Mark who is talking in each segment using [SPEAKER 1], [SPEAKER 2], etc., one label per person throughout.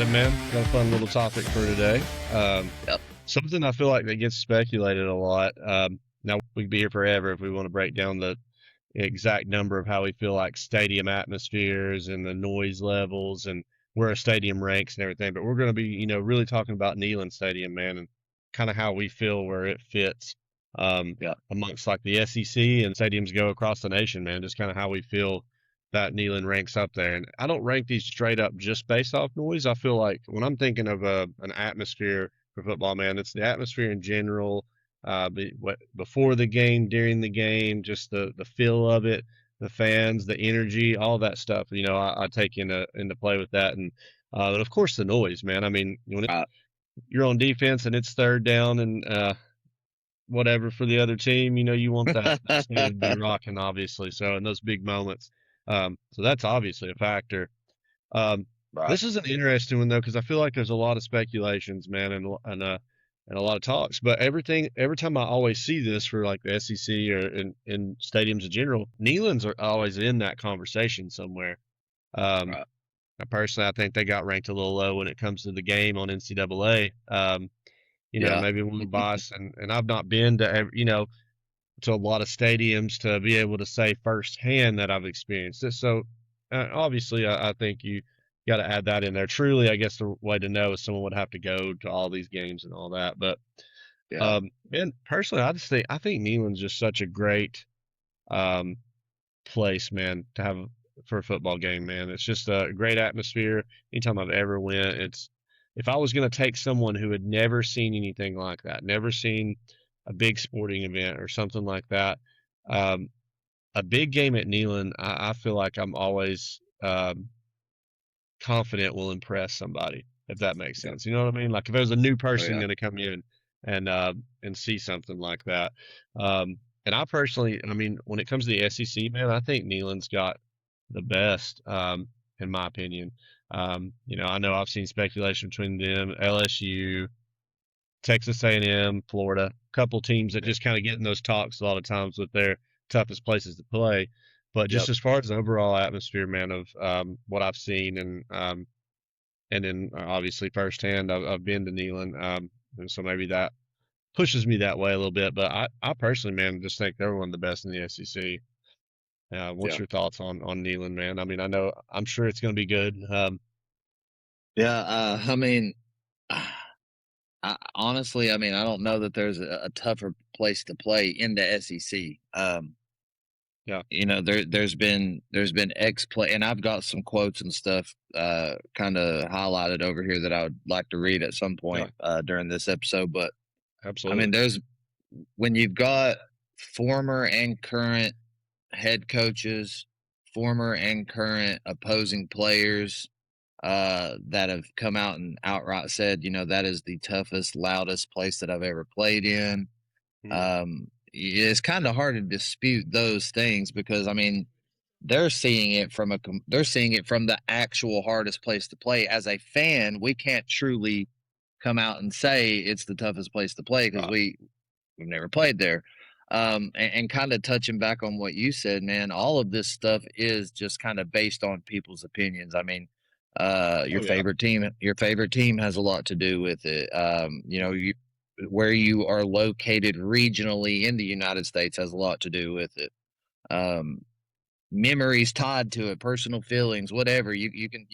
[SPEAKER 1] excited, man. Got a fun little topic for today.
[SPEAKER 2] Yep.
[SPEAKER 1] Something I feel like that gets speculated a lot. Now we could be here forever if we want to break down the exact number of how we feel like stadium atmospheres and the noise levels and where a stadium ranks and everything. But we're going to be, really talking about Neyland Stadium, man, and kind of how we feel where it fits
[SPEAKER 2] Yeah.
[SPEAKER 1] amongst like the SEC and stadiums go across the nation, man. Just kind of how we feel that Neyland ranks up there. And I don't rank these straight up just based off noise. I feel like when I'm thinking of an atmosphere for football, man, it's the atmosphere in general. Before the game, during the game, just the feel of it, the fans, the energy, all that stuff. I take into play with that, and of course the noise, man. I mean, when
[SPEAKER 2] Uh,
[SPEAKER 1] you're on defense and it's third down and whatever for the other team, you want that stadium to be rocking, obviously. So in those big moments, so that's obviously a factor. Um,
[SPEAKER 2] right.
[SPEAKER 1] this is an interesting one though, because I feel like there's a lot of speculations, man, and a lot of talks. But every time I always see this for like the SEC or in stadiums in general, Neylands are always in that conversation somewhere. Um,
[SPEAKER 2] Right.
[SPEAKER 1] I think they got ranked a little low when it comes to the game on NCAA.
[SPEAKER 2] Yeah.
[SPEAKER 1] Maybe a little biased, and I've not been to to a lot of stadiums to be able to say firsthand that I've experienced it. So obviously, I think you got to add that in there. Truly, I guess the way to know is someone would have to go to all these games and all that. But
[SPEAKER 2] Yeah.
[SPEAKER 1] and personally, I think Neyland's just such a great um, place, man, to have for a football game, man. It's just a great atmosphere. Anytime I've ever went, it's if I was going to take someone who had never seen anything like that, never seen a big sporting event or something like that, um, a big game at Neyland, I feel like I'm always confident will impress somebody, if that makes
[SPEAKER 2] Yeah.
[SPEAKER 1] sense. You know what I mean? Like if there's a new
[SPEAKER 2] Oh,
[SPEAKER 1] person
[SPEAKER 2] yeah.
[SPEAKER 1] going to come in and see something like that. And I personally, I mean, when it comes to the SEC, man, I think Neyland's got the best, in my opinion. I know I've seen speculation between them, LSU, Texas A&M, Florida, a couple teams that
[SPEAKER 2] Yeah.
[SPEAKER 1] just kind of get in those talks a lot of times with their toughest places to play. But just
[SPEAKER 2] Yep.
[SPEAKER 1] as far as the overall atmosphere, man, of what I've seen and then obviously firsthand, I've been to Neyland, and so maybe that pushes me that way a little bit. But I personally, man, just think they're one of the best in the SEC. What's
[SPEAKER 2] Yeah.
[SPEAKER 1] your thoughts on Neyland, man? I mean, I'm sure it's going to be good.
[SPEAKER 2] Yeah. I mean, honestly, I mean, I don't know that there's a tougher place to play in the SEC.
[SPEAKER 1] Yeah,
[SPEAKER 2] There's been X play, and I've got some quotes and stuff, kind of highlighted over here that I would like to read at some
[SPEAKER 1] yeah,
[SPEAKER 2] point, during this episode. But I mean,
[SPEAKER 1] absolutely.
[SPEAKER 2] when you've got former and current head coaches, former and current opposing players, that have come out and outright said, that is the toughest, loudest place that I've ever played in.
[SPEAKER 1] Mm,
[SPEAKER 2] It's kind of hard to dispute those things because I mean, they're seeing it from the actual hardest place to play. As a fan, we can't truly come out and say it's the toughest place to play because
[SPEAKER 1] right.
[SPEAKER 2] we've never played there. And kind of touching back on what you said, man, all of this stuff is just kind of based on people's opinions. I mean,
[SPEAKER 1] Oh yeah,
[SPEAKER 2] your favorite team has a lot to do with it. Where you are located regionally in the United States has a lot to do with it. Um, Memories tied to it, personal feelings, whatever. You can.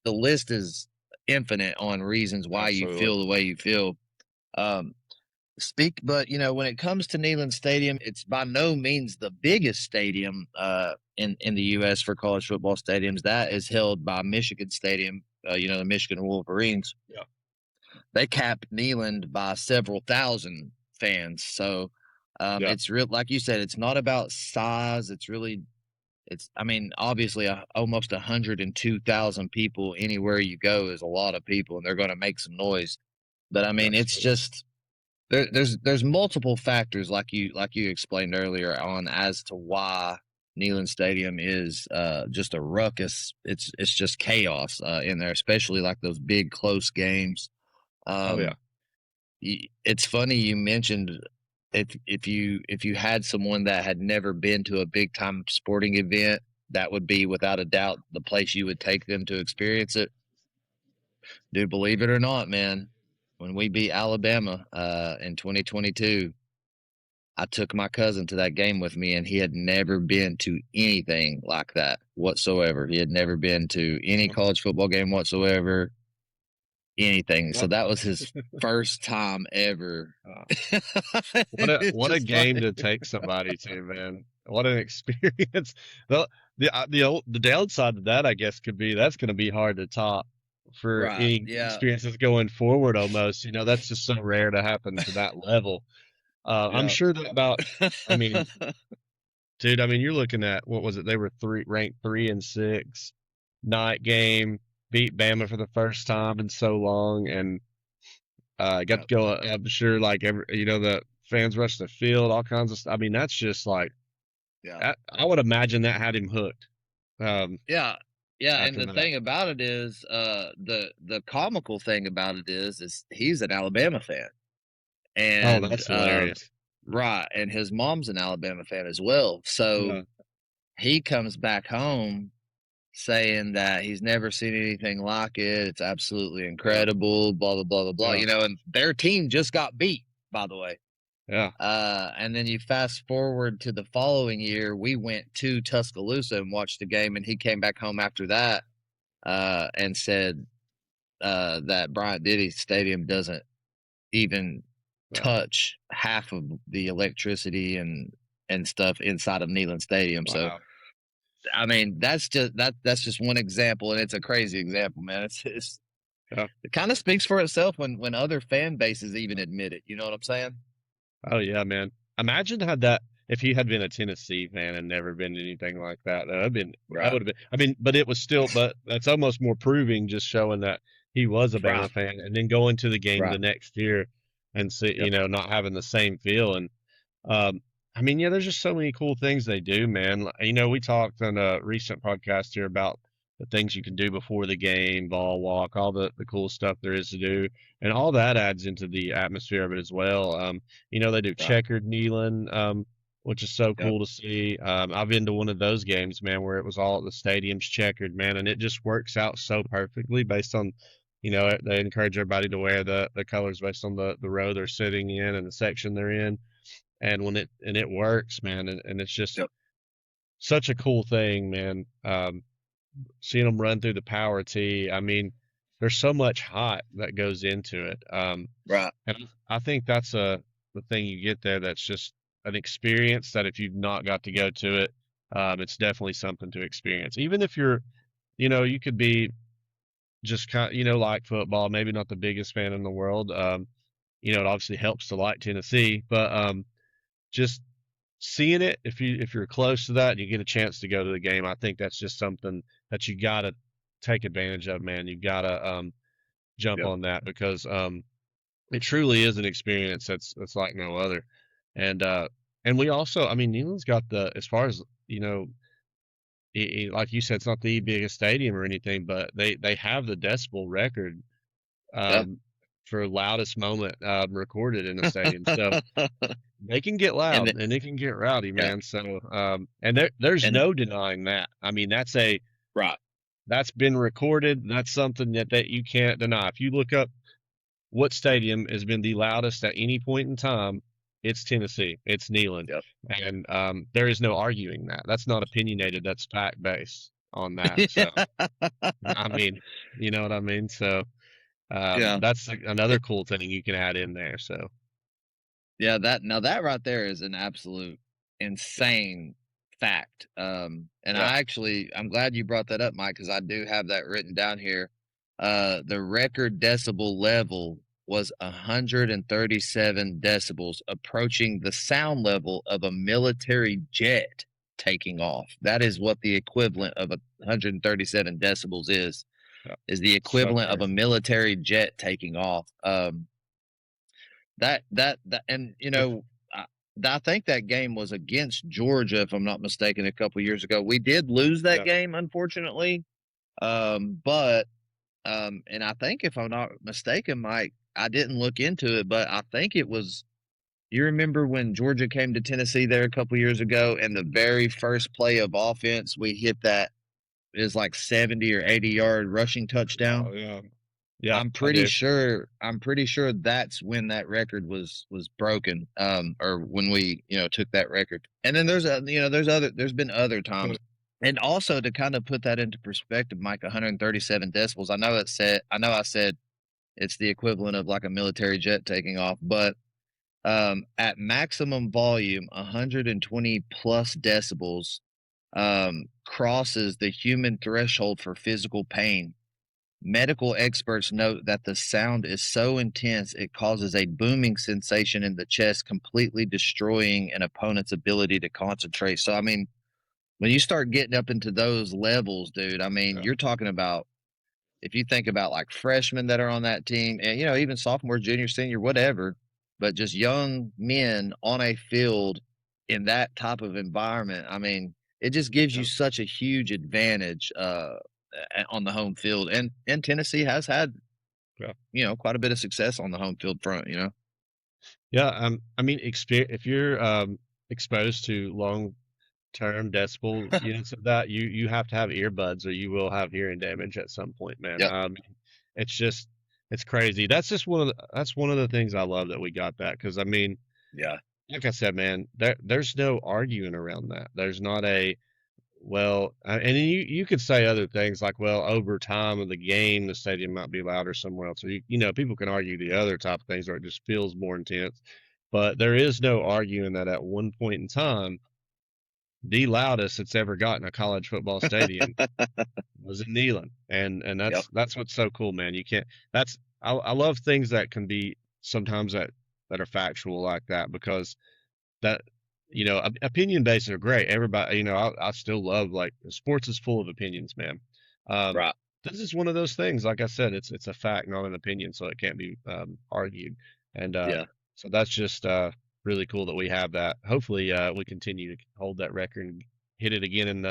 [SPEAKER 2] The list is infinite on reasons why you
[SPEAKER 1] absolutely.
[SPEAKER 2] feel the way you feel. Um, but when it comes to Neyland Stadium, it's by no means the biggest stadium in the U.S. for college football stadiums. That is held by Michigan Stadium. The Michigan Wolverines.
[SPEAKER 1] Yeah,
[SPEAKER 2] They capped Neyland by several thousand fans. So
[SPEAKER 1] yeah,
[SPEAKER 2] it's real, like you said, it's not about size. I mean, obviously, almost 102,000 people anywhere you go is a lot of people, and they're going to make some noise. But I mean, it's
[SPEAKER 1] absolutely.
[SPEAKER 2] just there's multiple factors like you explained earlier on as to why Neyland Stadium is just a ruckus. It's just chaos in there, especially like those big close games.
[SPEAKER 1] Oh yeah,
[SPEAKER 2] Um, it's funny you mentioned if you had someone that had never been to a big time sporting event, that would be without a doubt the place you would take them to experience it. Dude, believe it or not, man, when we beat Alabama in 2022, I took my cousin to that game with me, and he had never been to anything like that whatsoever. He had never been to any college football game whatsoever, anything. So
[SPEAKER 1] What
[SPEAKER 2] that was his first time ever.
[SPEAKER 1] uh,
[SPEAKER 2] It's
[SPEAKER 1] what a
[SPEAKER 2] just
[SPEAKER 1] game
[SPEAKER 2] like,
[SPEAKER 1] to take somebody to, man. What an experience. The downside of that, I guess, could be that's going to be hard to top for
[SPEAKER 2] right?
[SPEAKER 1] any
[SPEAKER 2] Yeah,
[SPEAKER 1] experiences going forward. Almost, that's just so rare to happen to that level. I'm
[SPEAKER 2] yeah,
[SPEAKER 1] sure that about. I mean, dude. I mean, you're looking at what was it? They were ranked 3-6, night game, beat Bama for the first time in so long, and got
[SPEAKER 2] yeah,
[SPEAKER 1] to go. I'm sure, like the fans rushed the field, all kinds of stuff. I mean, that's just like
[SPEAKER 2] yeah.
[SPEAKER 1] I would imagine that had him hooked.
[SPEAKER 2] Yeah. Yeah, and
[SPEAKER 1] After
[SPEAKER 2] the
[SPEAKER 1] that.
[SPEAKER 2] thing about it is, the comical thing about it is he's an Alabama fan,
[SPEAKER 1] Oh,
[SPEAKER 2] and,
[SPEAKER 1] that's hilarious.
[SPEAKER 2] right, and his mom's an Alabama fan as well, so
[SPEAKER 1] Yeah,
[SPEAKER 2] he comes back home saying that he's never seen anything like it, it's absolutely
[SPEAKER 1] yeah,
[SPEAKER 2] incredible, blah, blah, blah, blah, blah,
[SPEAKER 1] yeah,
[SPEAKER 2] and their team just got beat, by the way.
[SPEAKER 1] yeah.
[SPEAKER 2] And then you fast forward to the following year, we went to Tuscaloosa and watched the game, and he came back home after that and said that Bryant Denny Stadium doesn't even
[SPEAKER 1] Wow,
[SPEAKER 2] touch half of the electricity and stuff inside of Neyland Stadium. So
[SPEAKER 1] wow.
[SPEAKER 2] I mean, that's just one example, and it's a crazy example, man. It's
[SPEAKER 1] Yeah.
[SPEAKER 2] it kind of speaks for itself when other fan bases even admit it. You know what I'm saying?
[SPEAKER 1] Oh yeah, man. Imagine had that if he had been a Tennessee fan and never been anything like that. That
[SPEAKER 2] Right,
[SPEAKER 1] would have been. I mean, but it was still. But that's almost more proving, just showing that he was a
[SPEAKER 2] right,
[SPEAKER 1] Bama fan, and then going to the game
[SPEAKER 2] right.
[SPEAKER 1] the next year and see,
[SPEAKER 2] Yep,
[SPEAKER 1] not having the same feel. And I mean, yeah, there's just so many cool things they do, man. We talked on a recent podcast here about the things you can do before the game, ball walk, all the cool stuff there is to do, and all that adds into the atmosphere of it as well. They do
[SPEAKER 2] right.
[SPEAKER 1] checkered kneeling, which is so
[SPEAKER 2] Yep,
[SPEAKER 1] cool to see. I've been to one of those games, man, where it was all the stadium's checkered, man, and it just works out so perfectly based on, they encourage everybody to wear the colors based on the row they're sitting in and the section they're in, and it works, man, and it's just
[SPEAKER 2] yep,
[SPEAKER 1] such a cool thing, man. Seeing them run through the power tee. I mean, there's so much hype that goes into it,
[SPEAKER 2] right.
[SPEAKER 1] and I think that's the thing you get there. That's just an experience that if you've not got to go to it, it's definitely something to experience. Even if you could be just kind, like football, maybe not the biggest fan in the world. It obviously helps to like Tennessee, but just seeing it if you're close to that and you get a chance to go to the game, I think that's just something that you gotta take advantage of, man. You gotta jump
[SPEAKER 2] Yep,
[SPEAKER 1] on that because it truly is an experience that's like no other. And we also, I mean, Neyland's got the as far as like you said, it's not the biggest stadium or anything, but they have the decibel record
[SPEAKER 2] yep.
[SPEAKER 1] um, for loudest moment recorded in a stadium. So they can get
[SPEAKER 2] And
[SPEAKER 1] loud
[SPEAKER 2] the,
[SPEAKER 1] and it can get rowdy,
[SPEAKER 2] yeah,
[SPEAKER 1] man. So, and there's
[SPEAKER 2] and
[SPEAKER 1] no denying that. I mean,
[SPEAKER 2] right.
[SPEAKER 1] that's been recorded. That's something that you can't deny. If you look up what stadium has been the loudest at any point in time, it's Tennessee. It's Neyland,
[SPEAKER 2] Yep.
[SPEAKER 1] and there is no arguing that. That's not opinionated. That's fact based on that. So, I mean, you know what I mean. So,
[SPEAKER 2] Yeah.
[SPEAKER 1] that's
[SPEAKER 2] It
[SPEAKER 1] another cool thing you can add in there. So,
[SPEAKER 2] yeah, that right there is an absolute insane fact. And
[SPEAKER 1] yeah.
[SPEAKER 2] I'm glad you brought that up, Mike, because I do have that written down here. The record decibel level was 137 decibels, approaching the sound level of a military jet taking off. That is what the equivalent of 137 decibels
[SPEAKER 1] Yeah.
[SPEAKER 2] is the
[SPEAKER 1] So
[SPEAKER 2] equivalent of a
[SPEAKER 1] crazy.
[SPEAKER 2] military jet taking off. That and I think that game was against Georgia, if I'm not mistaken, a couple years ago. We did lose that
[SPEAKER 1] Yeah.
[SPEAKER 2] game, unfortunately. But and I think if I'm not mistaken, Mike, I didn't look into it, but I think it was. You remember when Georgia came to Tennessee there a couple years ago, and the very first play of offense, we hit that is like 70 or 80 yard rushing touchdown.
[SPEAKER 1] Oh yeah. Yeah,
[SPEAKER 2] I'm
[SPEAKER 1] I
[SPEAKER 2] pretty
[SPEAKER 1] do.
[SPEAKER 2] sure that's when that record was broken, or when we, took that record. And then there's been other times. And also to kind of put that into perspective, Mike, 137 decibels. I said it's the equivalent of like a military jet taking off, but at maximum volume, 120 plus decibels crosses the human threshold for physical pain. Medical experts note that the sound is so intense it causes a booming sensation in the chest, completely destroying an opponent's ability to concentrate. So, I mean, when you start getting up into those levels, dude, I mean,
[SPEAKER 1] Yeah,
[SPEAKER 2] you're talking about, if you think about like freshmen that are on that team and, even sophomore, junior, senior, whatever, but just young men on a field in that type of environment, I mean, it just gives you
[SPEAKER 1] yeah,
[SPEAKER 2] such a huge advantage on the home field. And Tennessee has had,
[SPEAKER 1] yeah.
[SPEAKER 2] quite a bit of success on the home field front.
[SPEAKER 1] Yeah, I mean, if you're exposed to long-term decibel units of that, you have to have earbuds or you will have hearing damage at some point, man.
[SPEAKER 2] Yep.
[SPEAKER 1] It's just it's crazy. That's one of the things I love that we got that because I mean,
[SPEAKER 2] Yeah.
[SPEAKER 1] like I said, man, there's no arguing around that. There's not a well, and you could say other things like, well, over time of the game, the stadium might be louder somewhere else. Or people can argue the other type of things where it just feels more intense. But there is no arguing that at one point in time, the loudest that's ever gotten a college football stadium was in Neyland, and
[SPEAKER 2] Yep.
[SPEAKER 1] that's what's so cool, man. You can't. I love things that can be sometimes that are factual like that because that opinion based are great. Everybody, I still love like sports is full of opinions, man. Um,
[SPEAKER 2] Right.
[SPEAKER 1] this is one of those things. Like I said, it's a fact, not an opinion, so it can't be argued. And
[SPEAKER 2] Yeah.
[SPEAKER 1] so that's just really cool that we have that. Hopefully, we continue to hold that record and hit it again in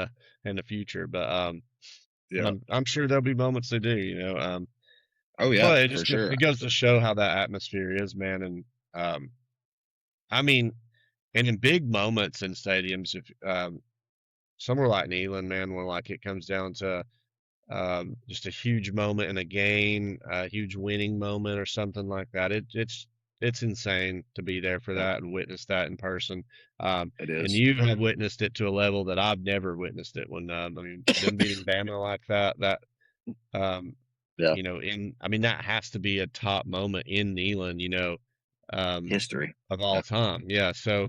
[SPEAKER 1] the future. But
[SPEAKER 2] Yeah.
[SPEAKER 1] I'm sure there'll be moments they do,
[SPEAKER 2] Oh yeah,
[SPEAKER 1] but
[SPEAKER 2] for sure.
[SPEAKER 1] it goes to show how that atmosphere is, man. And I mean, and in big moments in stadiums, if somewhere like Neyland, man, when like it comes down to just a huge moment in a game, a huge winning moment or something like that, it's insane to be there for
[SPEAKER 2] Yep.
[SPEAKER 1] that and witness that in person.
[SPEAKER 2] It
[SPEAKER 1] And
[SPEAKER 2] is.
[SPEAKER 1] you have witnessed it to a level that I've never witnessed it. When I mean, them beating Bama like that um,
[SPEAKER 2] Yeah.
[SPEAKER 1] I mean that has to be a top moment in Neyland, um,
[SPEAKER 2] History.
[SPEAKER 1] of
[SPEAKER 2] Yeah.
[SPEAKER 1] all time. Yeah, so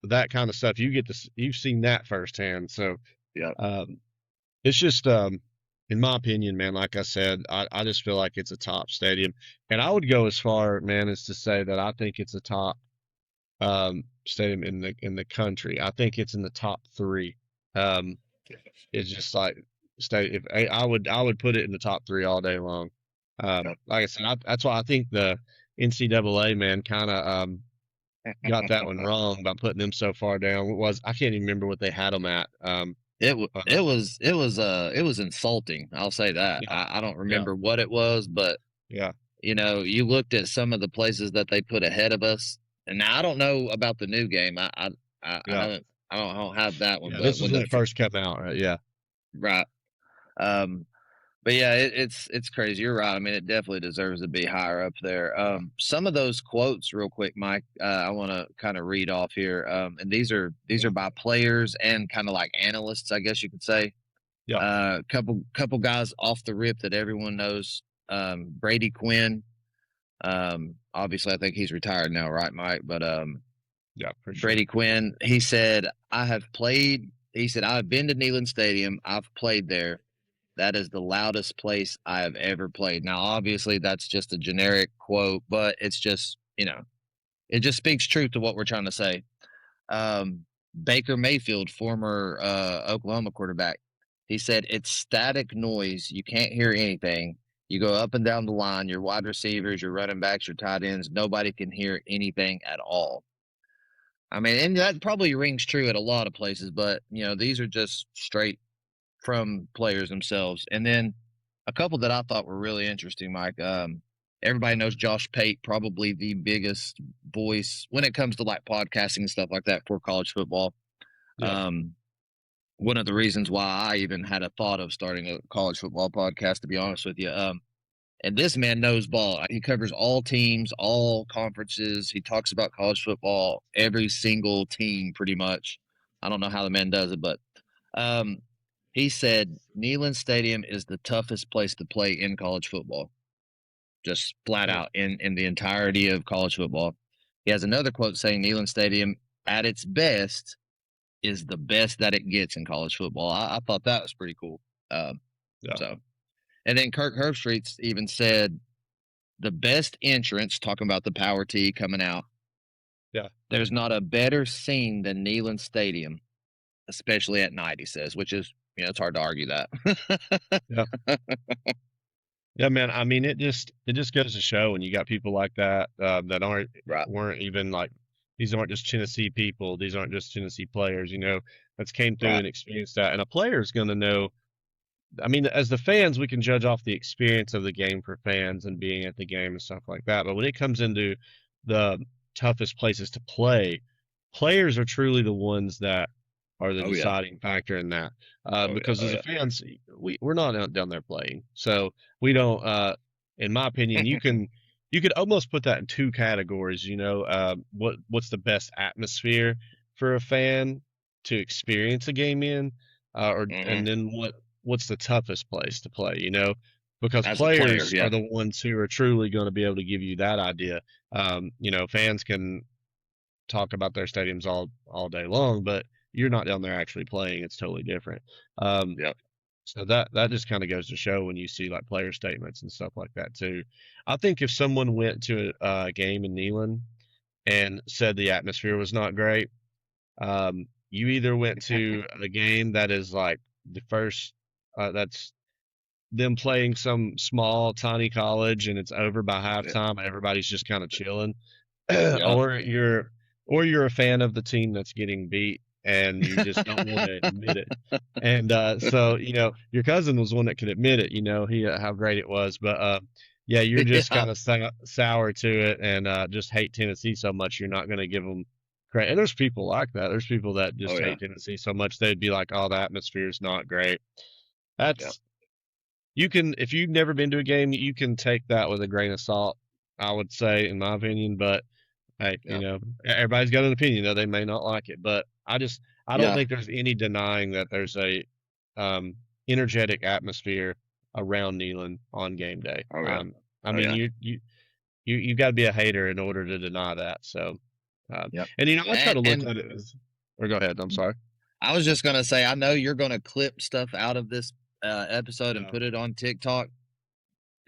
[SPEAKER 1] that kind of stuff. You've seen that firsthand. So
[SPEAKER 2] Yeah.
[SPEAKER 1] um, it's just in my opinion, man, like I said, I just feel like it's a top stadium. And I would go as far, man, as to say that I think it's a top stadium in the country. I think it's in the top three. Um, it's just like stadium. If I would put it in the top three all day long.
[SPEAKER 2] Yep.
[SPEAKER 1] Like I said, that's why I think the NCAA man kind of got that one wrong by putting them so far down. What was I can't even remember what they had them at. Uh,
[SPEAKER 2] It was insulting. I'll say that.
[SPEAKER 1] yeah,
[SPEAKER 2] I don't
[SPEAKER 1] yeah,
[SPEAKER 2] remember what it was, but
[SPEAKER 1] yeah,
[SPEAKER 2] you looked at some of the places that they put ahead of us, and now I don't know about the new game. I
[SPEAKER 1] yeah,
[SPEAKER 2] haven't. I don't have that one,
[SPEAKER 1] yeah.
[SPEAKER 2] but
[SPEAKER 1] This was
[SPEAKER 2] when
[SPEAKER 1] when
[SPEAKER 2] the
[SPEAKER 1] it first came out, right? Yeah,
[SPEAKER 2] right. Um, But yeah, it's crazy. You're right. I mean, it definitely deserves to be higher up there.
[SPEAKER 1] yeah,
[SPEAKER 2] Some of those quotes, real quick, Mike. I want to kind of read off here, and these
[SPEAKER 1] yeah,
[SPEAKER 2] are by players and kind of like analysts, I guess you could say.
[SPEAKER 1] yeah,
[SPEAKER 2] Couple guys off the rip that everyone knows. Brady Quinn. Obviously, I think he's retired now, right, Mike? But
[SPEAKER 1] yeah, for sure.
[SPEAKER 2] Brady Quinn, he said, "I have played." He said, "I've been to Neyland Stadium. I've played there. That is the loudest place I have ever played." Now, obviously, that's just a generic quote, but it's just, it just speaks truth to what we're trying to say. Baker Mayfield, former Oklahoma quarterback, he said, "It's static noise. You can't hear anything. You go up and down the line, your wide receivers, your running backs, your tight ends, nobody can hear anything at all." I mean, and that probably rings true at a lot of places, but, these are just straight from players themselves. And then a couple that I thought were really interesting, Mike. Everybody knows Josh Pate, probably the biggest voice when it comes to like podcasting and stuff like that for college football.
[SPEAKER 1] Yeah,
[SPEAKER 2] Um, One of the reasons why I even had a thought of starting a college football podcast, to be honest with you. And this man knows ball. He covers all teams, all conferences. He talks about college football, every single team pretty much. I don't know how the man does it, but um, he said Neyland Stadium is the toughest place to play in college football, just flat
[SPEAKER 1] Hmm.
[SPEAKER 2] out in the entirety of college football. He has another quote saying Neyland Stadium at its best is the best that it gets in college football. I thought that was pretty cool. Um,
[SPEAKER 1] Yeah.
[SPEAKER 2] so, and then Kirk Herbstreit even said the best entrance, talking about the Power T coming out.
[SPEAKER 1] Yeah.
[SPEAKER 2] There's not a better scene than Neyland Stadium, especially at night. He says, which is it's hard to argue that.
[SPEAKER 1] Yeah. Yeah, man. I mean, it just goes to show when you got people like that that
[SPEAKER 2] Right.
[SPEAKER 1] weren't even like these aren't just Tennessee people. These aren't just Tennessee players. That's came through
[SPEAKER 2] Right.
[SPEAKER 1] and experienced that. And a player is going to know. I mean, as the fans, we can judge off the experience of the game for fans and being at the game and stuff like that. But when it comes into the toughest places to play, players are truly the ones that are the
[SPEAKER 2] Oh yeah.
[SPEAKER 1] deciding factor in that.
[SPEAKER 2] Oh yeah.
[SPEAKER 1] Because
[SPEAKER 2] Oh
[SPEAKER 1] as a
[SPEAKER 2] yeah.
[SPEAKER 1] fans, we're not down there playing, so we don't. In my opinion, you could almost put that in two categories. What's the best atmosphere for a fan to experience a game in, or
[SPEAKER 2] Hmm.
[SPEAKER 1] and then what's the toughest place to play, because
[SPEAKER 2] As a player,
[SPEAKER 1] players are
[SPEAKER 2] yeah.
[SPEAKER 1] the ones who are truly going to be able to give you that idea. Fans can talk about their stadiums all day long, but you're not down there actually playing. It's totally different. Um,
[SPEAKER 2] Yep.
[SPEAKER 1] so that just kind of goes to show when you see like player statements and stuff like that too. I think if someone went to a game in Neyland and said the atmosphere was not great, you either went to a game that is like the first that's them playing some small tiny college and it's over by
[SPEAKER 2] Yeah.
[SPEAKER 1] halftime and everybody's just kind of chilling,
[SPEAKER 2] Yep.
[SPEAKER 1] or you're a fan of the team that's getting beat and you just don't want to admit it. And so your cousin was one that could admit it. He how great it was, but yeah, you're just
[SPEAKER 2] Yeah.
[SPEAKER 1] kind of sour to it and just hate Tennessee so much you're not going to give them credit. And there's people like that. There's people that
[SPEAKER 2] Oh
[SPEAKER 1] just
[SPEAKER 2] yeah.
[SPEAKER 1] hate Tennessee so much they'd be like, "Oh, the atmosphere is not great."
[SPEAKER 2] Yep.
[SPEAKER 1] That's you can if you've never been to a game, you can take that with a grain of salt, I would say, in my opinion. But hey,
[SPEAKER 2] Yep.
[SPEAKER 1] everybody's got an opinion, though they may not like it. But I don't
[SPEAKER 2] Yeah.
[SPEAKER 1] think there's any denying that there's a um, energetic atmosphere around Neyland on game day.
[SPEAKER 2] Oh yeah.
[SPEAKER 1] I
[SPEAKER 2] Oh
[SPEAKER 1] mean,
[SPEAKER 2] yeah.
[SPEAKER 1] you got to be a hater in order to deny that. So,
[SPEAKER 2] Yep.
[SPEAKER 1] and I try to look
[SPEAKER 2] And
[SPEAKER 1] at it as, or go ahead. I'm sorry.
[SPEAKER 2] I was just gonna say, I know you're gonna clip stuff out of this episode and
[SPEAKER 1] Yeah.
[SPEAKER 2] put it on TikTok.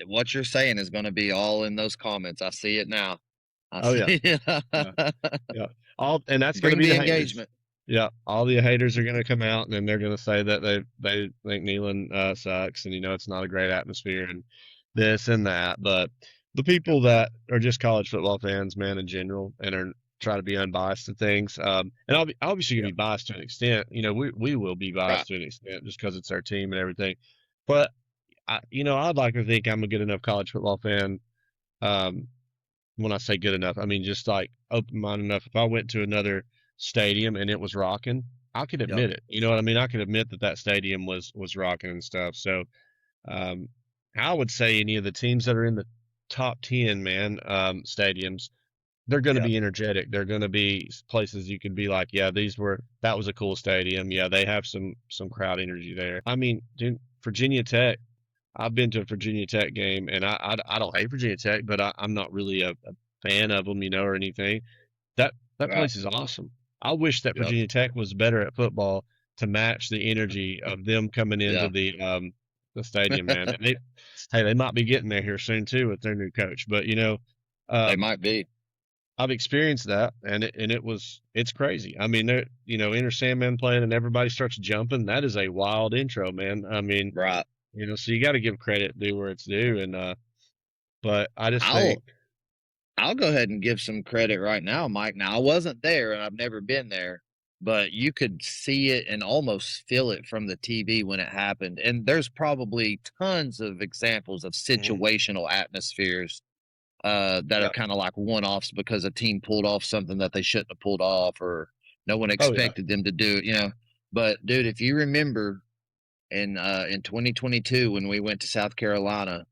[SPEAKER 2] What you're saying is gonna be all in those comments. I see it now. I
[SPEAKER 1] Oh yeah.
[SPEAKER 2] see it.
[SPEAKER 1] Yeah. Yeah. And that's going to
[SPEAKER 2] Bring
[SPEAKER 1] be
[SPEAKER 2] the
[SPEAKER 1] the haters.
[SPEAKER 2] engagement.
[SPEAKER 1] Yeah, all the haters are going to come out and then they're going to say that they think Neyland sucks and it's not a great atmosphere and this and that. But the
[SPEAKER 2] Yep.
[SPEAKER 1] people that are just college football fans, man, in general, and are try to be unbiased to things, and obviously going to
[SPEAKER 2] Yep.
[SPEAKER 1] be biased to an extent. We will be
[SPEAKER 2] Right.
[SPEAKER 1] biased to an extent just because it's our team and everything. But I'd like to think I'm a good enough college football fan. Um, when I say good enough, I mean just like open minded enough. If I went to another stadium and it was rocking, I could
[SPEAKER 2] Yep.
[SPEAKER 1] admit it. You know what I mean? I could admit that that stadium was rocking and stuff. So um, I would say any of the teams that are in the top 10, man, stadiums, they're going to
[SPEAKER 2] Yep.
[SPEAKER 1] be energetic. They're going to be places you could be like, yeah, that was a cool stadium. Yeah, they have some crowd energy there. I mean, dude, Virginia Tech. I've been to a Virginia Tech game, and I don't hate Virginia Tech, but I'm not really a fan of them, or anything. That
[SPEAKER 2] Right.
[SPEAKER 1] place is awesome. I wish that
[SPEAKER 2] Yep.
[SPEAKER 1] Virginia Tech was better at football to match the energy of them coming into
[SPEAKER 2] Yeah.
[SPEAKER 1] the stadium, man. And they might be getting there here soon too with their new coach. But
[SPEAKER 2] They
[SPEAKER 1] um,
[SPEAKER 2] might be.
[SPEAKER 1] I've experienced that, and it's crazy. I mean, Enter Sandman playing, and everybody starts jumping. That is a wild intro, man. I mean,
[SPEAKER 2] Right.
[SPEAKER 1] so you got to give credit due where it's due, and but I just think,
[SPEAKER 2] I'll I'll go ahead and give some credit right now, Mike. Now I wasn't there and I've never been there, but you could see it and almost feel it from the TV when it happened. And there's probably tons of examples of
[SPEAKER 1] mhm,
[SPEAKER 2] situational atmospheres that are
[SPEAKER 1] yeah,
[SPEAKER 2] kind of like one-offs because a team pulled off something that they shouldn't have pulled off or no one
[SPEAKER 1] oh yeah,
[SPEAKER 2] expected them to do it. But dude, if you remember in 2022 when we went to South Carolina,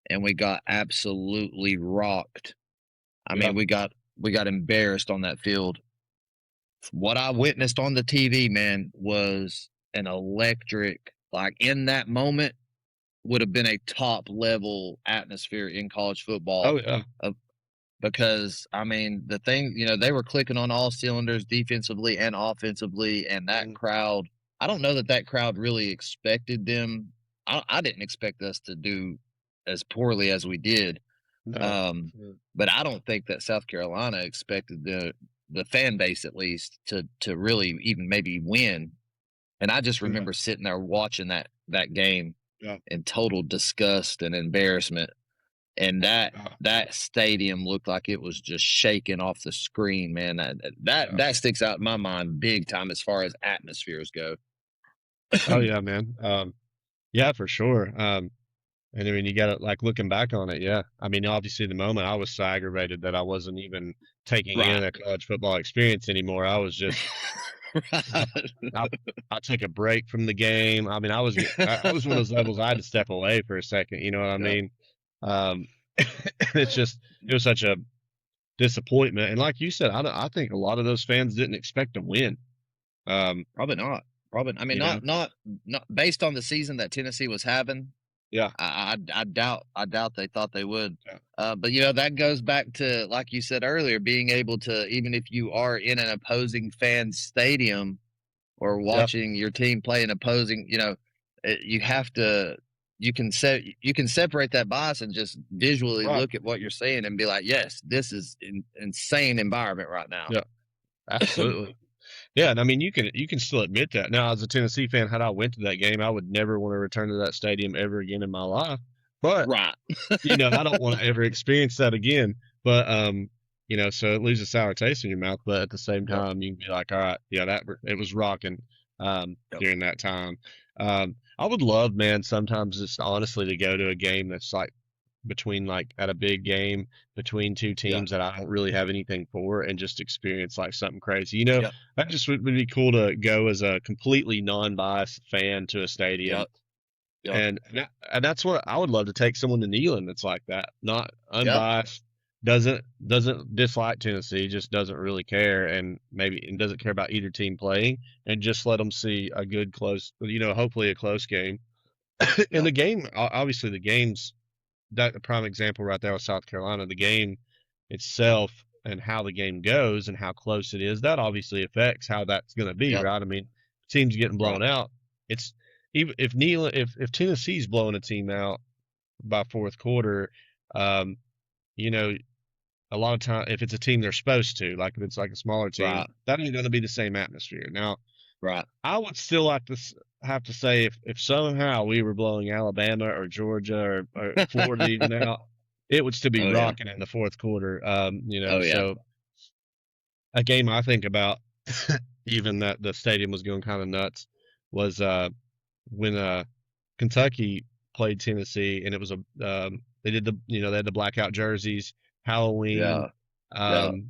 [SPEAKER 2] and we got absolutely rocked. I
[SPEAKER 1] Yeah.
[SPEAKER 2] mean, we got embarrassed on that field. What I witnessed on the TV, man, was an electric, like in that moment, would have been a top level atmosphere in college
[SPEAKER 1] Oh
[SPEAKER 2] football.
[SPEAKER 1] yeah.
[SPEAKER 2] Of because I mean, the thing, they were clicking on all cylinders defensively and offensively, and that
[SPEAKER 1] Mhm.
[SPEAKER 2] crowd. I don't know that that crowd really expected them. I didn't expect us to do as poorly as we did.
[SPEAKER 1] No.
[SPEAKER 2] Um,
[SPEAKER 1] Yeah.
[SPEAKER 2] but I don't think that South Carolina expected the fan base at least to really even maybe win. And I just
[SPEAKER 1] Yeah.
[SPEAKER 2] remember sitting there watching that game
[SPEAKER 1] Yeah.
[SPEAKER 2] in total disgust and embarrassment. And that
[SPEAKER 1] Yeah.
[SPEAKER 2] that stadium looked like it was just shaking off the screen, man. That
[SPEAKER 1] Yeah.
[SPEAKER 2] that sticks out in my mind big time as far as atmospheres go.
[SPEAKER 1] Oh yeah, man. Yeah, for sure. And I mean, you got to like looking back on it. Yeah. I mean, obviously, the moment I was so aggravated that I wasn't even taking in
[SPEAKER 2] Right.
[SPEAKER 1] a college football experience anymore. I was just, I, I, I took a break from the game. I mean, I was one of those levels I had to step away for a second. You know what I
[SPEAKER 2] Yep.
[SPEAKER 1] mean? Um, it's just, it was such a disappointment. And like you said, I think a lot of those fans didn't expect to win. Um,
[SPEAKER 2] Probably not. Probably. I mean,
[SPEAKER 1] you know?
[SPEAKER 2] not based on the season that Tennessee was having.
[SPEAKER 1] Yeah.
[SPEAKER 2] I doubt they thought they would.
[SPEAKER 1] Yeah.
[SPEAKER 2] But that goes back to like you said earlier, being able to, even if you are in an opposing fan stadium or
[SPEAKER 1] Yeah.
[SPEAKER 2] watching your team play an opposing, you have to you can separate that bias and just visually
[SPEAKER 1] Right.
[SPEAKER 2] look at what you're saying and be like, yes, this is an insane environment right now.
[SPEAKER 1] Yeah. Absolutely. Yeah, and I mean you can still admit that. Now, as a Tennessee fan, had I went to that game, I would never want to return to that stadium ever again in my life. But
[SPEAKER 2] Right.
[SPEAKER 1] I don't want to ever experience that again. But so it leaves a sour taste in your mouth. But at the same
[SPEAKER 2] Yep.
[SPEAKER 1] time, you can be like, all right, yeah, that it was rocking
[SPEAKER 2] Yep.
[SPEAKER 1] during that time. I would love, man, sometimes just honestly to go to a game that's like between like at a big game between two
[SPEAKER 2] Yeah.
[SPEAKER 1] teams that I don't really have anything for and just experience like something crazy.
[SPEAKER 2] Yep.
[SPEAKER 1] That just would be cool to go as a completely non-biased fan to a stadium.
[SPEAKER 2] Yep. Yep.
[SPEAKER 1] And that's what I would love to take someone to Neyland that's like that, not
[SPEAKER 2] Yep.
[SPEAKER 1] unbiased, doesn't dislike Tennessee, just doesn't really care and doesn't care about either team playing and just let them see a good close, hopefully a close game. And
[SPEAKER 2] Yep.
[SPEAKER 1] the game, obviously the game's that a prime example right there with South Carolina. The game itself and how the game goes and how close it is, that obviously affects how that's going to be,
[SPEAKER 2] Yep.
[SPEAKER 1] right? I mean, teams getting
[SPEAKER 2] Right.
[SPEAKER 1] blown out. It's even if Tennessee's blowing a team out by fourth quarter, um, you know, a lot of time if it's a team they're supposed to, like if it's like a smaller team,
[SPEAKER 2] Right.
[SPEAKER 1] that ain't going to be the same atmosphere. Now,
[SPEAKER 2] Right.
[SPEAKER 1] I would still like to have to say if somehow we were blowing Alabama or Georgia or Florida even out, it would still be
[SPEAKER 2] Oh yeah.
[SPEAKER 1] rocking in the fourth quarter.
[SPEAKER 2] Oh yeah.
[SPEAKER 1] So a game I think about, even that the stadium was going kind of nuts, was when Kentucky played Tennessee, and it was a they did they had the blackout jerseys, Halloween,
[SPEAKER 2] Yeah. Yeah.
[SPEAKER 1] um,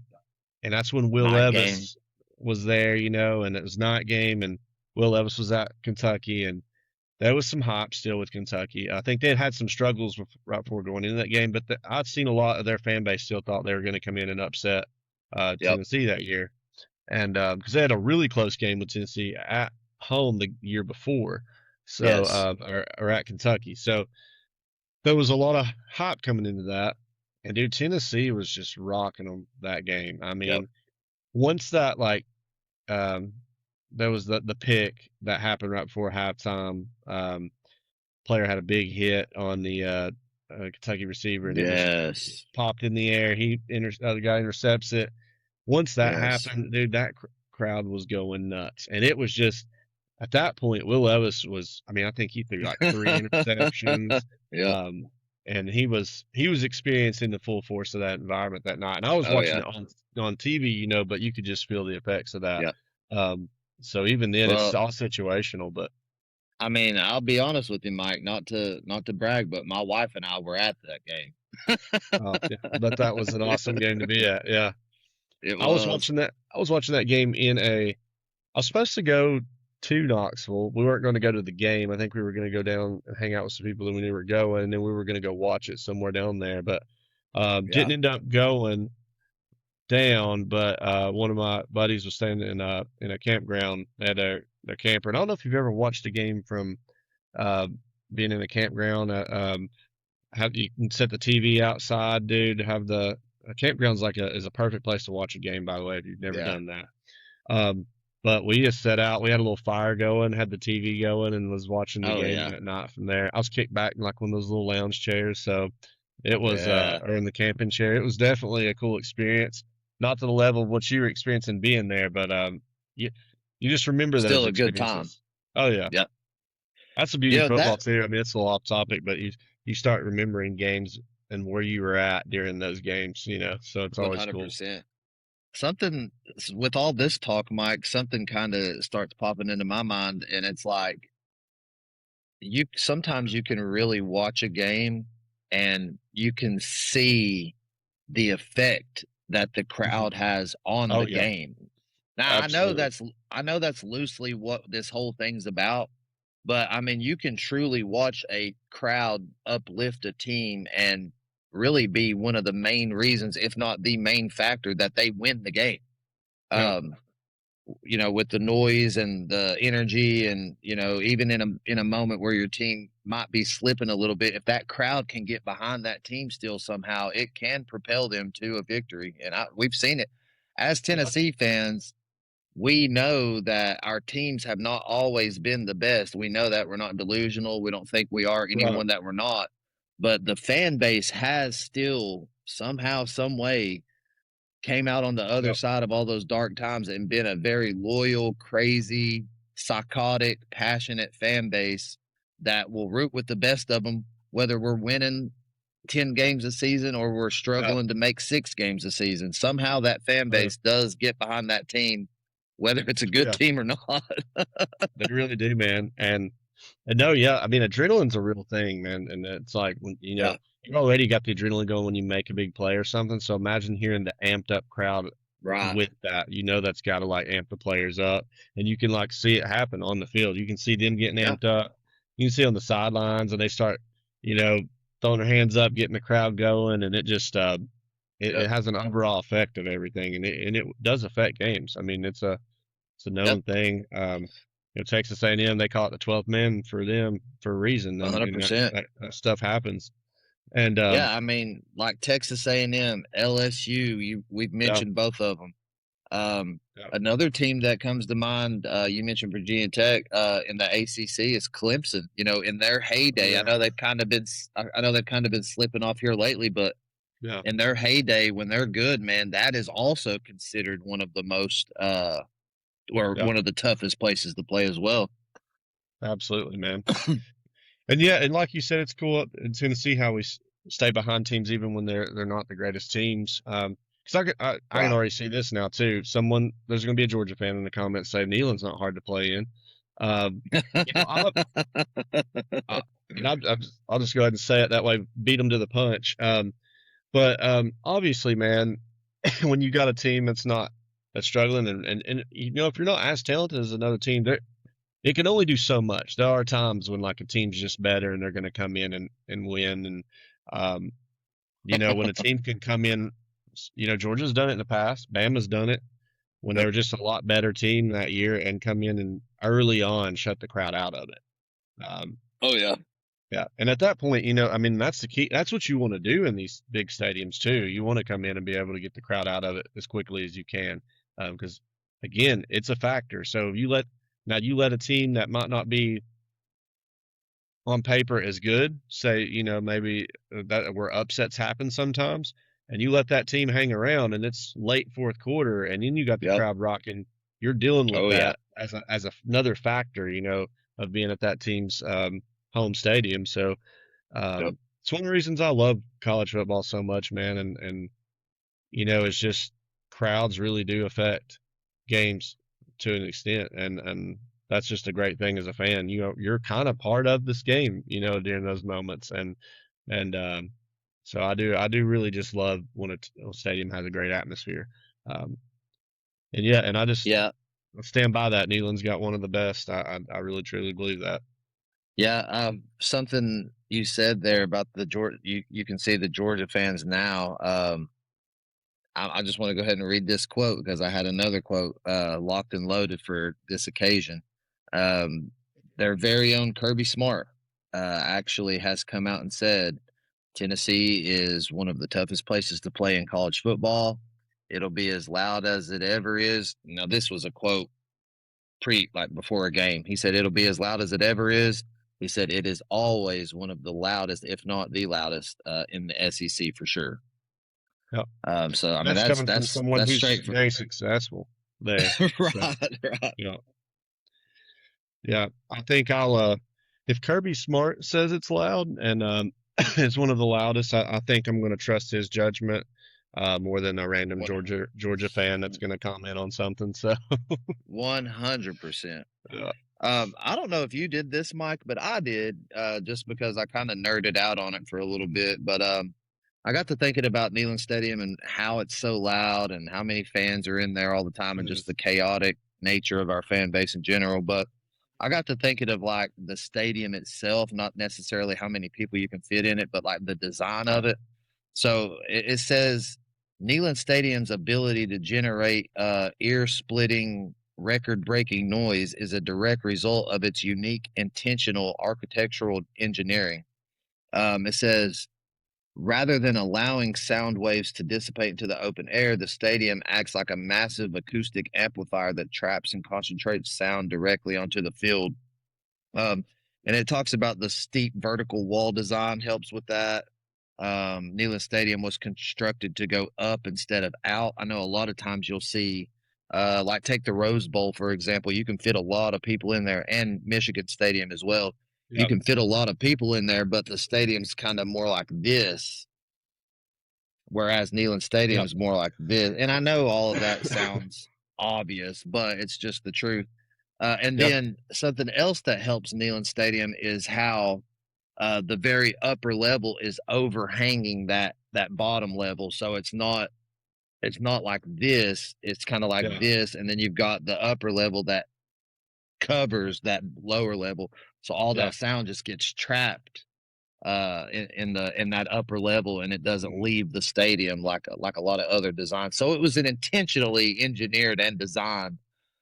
[SPEAKER 1] and that's when Will
[SPEAKER 2] Night game.
[SPEAKER 1] Levis was there, and it was night game, and Will Levis was at Kentucky, and there was some hype still with Kentucky. I think they had some struggles right before going into that game, but I'd seen a lot of their fan base still thought they were going to come in and upset
[SPEAKER 2] Yep.
[SPEAKER 1] Tennessee that year, and because they had a really close game with Tennessee at home the year before, so
[SPEAKER 2] Yes.
[SPEAKER 1] or at Kentucky, so there was a lot of hype coming into that, and dude, Tennessee was just rocking them that game. I
[SPEAKER 2] Yep.
[SPEAKER 1] mean, once that like um, there was the pick that happened right before halftime. Player had a big hit on the Kentucky receiver, and it was
[SPEAKER 2] Yes.
[SPEAKER 1] popped in the air. The guy intercepts it. Once that
[SPEAKER 2] Yes.
[SPEAKER 1] happened, dude, that crowd was going nuts, and it was just at that point, Will Levis was. I mean, I think he threw like three interceptions,
[SPEAKER 2] Yep.
[SPEAKER 1] um, and he was experiencing the full force of that environment that night. And I was
[SPEAKER 2] Oh
[SPEAKER 1] watching
[SPEAKER 2] yeah.
[SPEAKER 1] it on TV, but you could just feel the effects of that.
[SPEAKER 2] Yep.
[SPEAKER 1] Um, so even then, it's
[SPEAKER 2] Well,
[SPEAKER 1] all situational. But
[SPEAKER 2] I mean, I'll be honest with you, Mike, not to brag, but my wife and I were at that game.
[SPEAKER 1] yeah, I bet that was an awesome game to be at. Yeah,
[SPEAKER 2] It
[SPEAKER 1] I was
[SPEAKER 2] was.
[SPEAKER 1] watching that. I was watching that game in a. I was supposed to go. to Knoxville. We weren't going to go to the game. I think we were going to go down and hang out with some people that we knew were going, and then we were going to go watch it somewhere down there. But
[SPEAKER 2] Yeah.
[SPEAKER 1] didn't end up going down. But one of my buddies was staying in a campground at a camper. And I don't know if you've ever watched a game from uh, being in a campground. Have you can set the TV outside, dude. Have the a campground's like a is a perfect place to watch a game. By the way, if you've never
[SPEAKER 2] Yeah.
[SPEAKER 1] done that. Um, but we just set out. We had a little fire going, had the TV going, and was watching the
[SPEAKER 2] Oh
[SPEAKER 1] game
[SPEAKER 2] yeah.
[SPEAKER 1] at night from there. I was kicked back in like one of those little lounge chairs, so it was
[SPEAKER 2] Yeah.
[SPEAKER 1] or in the camping chair. It was definitely a cool experience. Not to the level of what you were experiencing being there, but you you just remember those
[SPEAKER 2] Still a good time.
[SPEAKER 1] experiences. Oh yeah,
[SPEAKER 2] Yep.
[SPEAKER 1] that's the beauty
[SPEAKER 2] You
[SPEAKER 1] of
[SPEAKER 2] know
[SPEAKER 1] football
[SPEAKER 2] that
[SPEAKER 1] too. I mean, it's a little off topic, but you start remembering games and where you were at during those games, so it's always cool.
[SPEAKER 2] 100%. Something with all this talk, Mike, something kind of starts popping into my mind, and it's like you sometimes you can really watch a game and you can see the effect that the
[SPEAKER 1] Hmm.
[SPEAKER 2] crowd has on
[SPEAKER 1] Oh
[SPEAKER 2] the
[SPEAKER 1] yeah,
[SPEAKER 2] game. Now
[SPEAKER 1] absolutely.
[SPEAKER 2] I know that's loosely what this whole thing's about, but I mean you can truly watch a crowd uplift a team and really be one of the main reasons, if not the main factor, that they win the game.
[SPEAKER 1] Yeah,
[SPEAKER 2] Um, with the noise and the energy, and even in a moment where your team might be slipping a little bit, if that crowd can get behind that team still somehow, it can propel them to a victory. And we've seen it as
[SPEAKER 1] yeah,
[SPEAKER 2] Tennessee fans. We know that our teams have not always been the best. We know that we're not delusional. We don't think we are
[SPEAKER 1] right.
[SPEAKER 2] anyone that we're not. But the fan base has still somehow, some way, came out on the other
[SPEAKER 1] Yep.
[SPEAKER 2] side of all those dark times and been a very loyal, crazy, psychotic, passionate fan base that will root with the best of them, whether we're winning 10 games a season or we're
[SPEAKER 1] Yeah.
[SPEAKER 2] struggling to make 6 games a season. Somehow that fan
[SPEAKER 1] Oh, yeah.
[SPEAKER 2] base does get behind that team, whether it's a
[SPEAKER 1] Oh,
[SPEAKER 2] good
[SPEAKER 1] yeah.
[SPEAKER 2] team or not.
[SPEAKER 1] They really do, man. And no, yeah, I mean, adrenaline's a real thing, man. And it's like when
[SPEAKER 2] Yeah.
[SPEAKER 1] you already got the adrenaline going when you make a big play or something. So imagine hearing the amped up crowd
[SPEAKER 2] Right.
[SPEAKER 1] with that. That's got to like amp the players up, and you can like see it happen on the field. You can see them getting
[SPEAKER 2] Yeah.
[SPEAKER 1] amped up. You can see on the sidelines, and they start, you know, throwing their hands up, getting the crowd going, and it just it
[SPEAKER 2] Yep.
[SPEAKER 1] has an overall effect of everything, and it does affect games. I mean, it's a
[SPEAKER 2] Yep.
[SPEAKER 1] known thing. Texas A&M, they call it the 12th man for them for a reason, and that,
[SPEAKER 2] 100%.
[SPEAKER 1] that, that stuff happens. And
[SPEAKER 2] Yeah. I mean, like Texas A&M, LSU, we've
[SPEAKER 1] yeah,
[SPEAKER 2] mentioned both of them. Um,
[SPEAKER 1] yeah,
[SPEAKER 2] Another team that comes to mind, you mentioned Virginia Tech, in the ACC is Clemson. In their
[SPEAKER 1] oh
[SPEAKER 2] heyday,
[SPEAKER 1] yeah,
[SPEAKER 2] I know they've kind of been slipping off here lately, but
[SPEAKER 1] yeah,
[SPEAKER 2] in their heyday, when they're good, man, that is also considered one of the most, or
[SPEAKER 1] yeah,
[SPEAKER 2] one of the toughest places to play as well.
[SPEAKER 1] absolutely, man. And yeah, and like you said, it's cool in Tennessee how we stay behind teams even when they're not the greatest teams. Because I can
[SPEAKER 2] Right.
[SPEAKER 1] already see this now too. There's going to be a Georgia fan in the comments saying Neyland's not hard to play in. Um, I'm a I, and I'll just go ahead and say it that way, beat them to the punch. But obviously, man, when you got a team that's struggling, and if you're not as talented as another team, it can only do so much. There are times when like a team's just better and they're going to come in and win. And um, when a team can come in, Georgia's done it in the past. Bama's done it when they
[SPEAKER 2] Yep.
[SPEAKER 1] were just a lot better team that year and come in and early on shut the crowd out of it.
[SPEAKER 2] Oh yeah.
[SPEAKER 1] Yeah, and at that point, I mean, that's the key. That's what you want to do in these big stadiums too. You want to come in and be able to get the crowd out of it as quickly as you can, because again, it's a factor. So you let a team that might not be on paper as good, say, maybe that where upsets happen sometimes, and you let that team hang around, and it's late fourth quarter, and then you got the
[SPEAKER 2] Yep.
[SPEAKER 1] crowd rocking. You're dealing with
[SPEAKER 2] Oh yeah.
[SPEAKER 1] that another factor, of being at that team's home stadium. So
[SPEAKER 2] Yep.
[SPEAKER 1] it's one of the reasons I love college football so much, man. And it's just crowds really do affect games to an extent, and that's just a great thing as a fan. You're kind of part of this game, during those moments, and so I do really just love when a stadium has a great atmosphere. Um, and yeah, and I just
[SPEAKER 2] Yeah.
[SPEAKER 1] I stand by that. Neyland's got one of the best. I really truly believe that.
[SPEAKER 2] Yeah, something you said there about the Georgia, you can see the Georgia fans now. I just want to go ahead and read this quote because I had another quote locked and loaded for this occasion. Um, their very own Kirby Smart actually has come out and said Tennessee is one of the toughest places to play in college football. It'll be as loud as it ever is. Now, this was a quote like before a game. He said it'll be as loud as it ever is. He said it is always one of the loudest, if not the loudest, in the SEC for sure.
[SPEAKER 1] Yep.
[SPEAKER 2] So I mean
[SPEAKER 1] That's coming from someone
[SPEAKER 2] that's
[SPEAKER 1] who's
[SPEAKER 2] straight from
[SPEAKER 1] very successful there. So,
[SPEAKER 2] right.
[SPEAKER 1] yeah. Yeah. I think if Kirby Smart says it's loud and it's one of the loudest, I think I'm going to trust his judgment more than a random
[SPEAKER 2] One
[SPEAKER 1] Georgia fan that's going to comment on something. So,
[SPEAKER 2] 100%.
[SPEAKER 1] yeah.
[SPEAKER 2] I don't know if you did this, Mike, but I did, just because I kind of nerded out on it for a little bit. But I got to thinking about Neyland Stadium and how it's so loud and how many fans are in there all the time and
[SPEAKER 1] It
[SPEAKER 2] just
[SPEAKER 1] is.
[SPEAKER 2] the chaotic nature of our fan base in general. But I got to thinking of like the stadium itself, not necessarily how many people you can fit in it, but like the design
[SPEAKER 1] Yeah.
[SPEAKER 2] of it. So it says Neyland Stadium's ability to generate ear splitting, record breaking noise is a direct result of its unique, intentional architectural engineering. It says rather than allowing sound waves to dissipate into the open air, the stadium acts like a massive acoustic amplifier that traps and concentrates sound directly onto the field. Um, and it talks about the steep vertical wall design helps with that. Neyland Stadium was constructed to go up instead of out. I know a lot of times you'll see, like take the Rose Bowl for example. You can fit a lot of people in there, and Michigan Stadium as well. You
[SPEAKER 1] Yep.
[SPEAKER 2] can fit a lot of people in there, but the stadium's kind of more like this, whereas Neyland Stadium
[SPEAKER 1] Yep.
[SPEAKER 2] is more like this. And I know all of that sounds obvious, but it's just the truth. And
[SPEAKER 1] Yeah.
[SPEAKER 2] then something else that helps Neyland Stadium is how the very upper level is overhanging that bottom level, so it's not like this. It's kind of like
[SPEAKER 1] Yeah.
[SPEAKER 2] this, and then you've got the upper level that covers that lower level, so all
[SPEAKER 1] Yeah.
[SPEAKER 2] that sound just gets trapped in that upper level, and it doesn't
[SPEAKER 1] Mhm.
[SPEAKER 2] leave the stadium like a lot of other designs. So it was an intentionally engineered and designed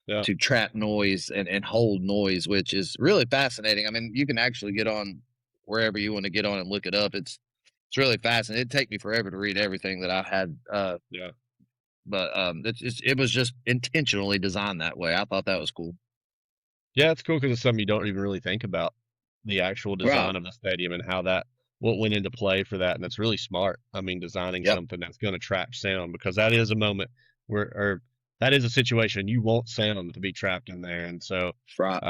[SPEAKER 1] Yeah.
[SPEAKER 2] to trap noise and hold noise, which is really fascinating. I mean, you can actually get on wherever you want to get on and look it up. It's really fascinating. It'd take me forever to read everything that I had,
[SPEAKER 1] Yeah.
[SPEAKER 2] but it was just intentionally designed that way. I thought that was cool.
[SPEAKER 1] Yeah, it's cool because it's something you don't even really think about the actual
[SPEAKER 2] Right.
[SPEAKER 1] design of the stadium and how what went into play for that. And it's really smart. I mean, designing
[SPEAKER 2] Yep.
[SPEAKER 1] something that's going to trap sound because that is a moment or that is a situation you want sound to be trapped in there. And so,
[SPEAKER 2] Right.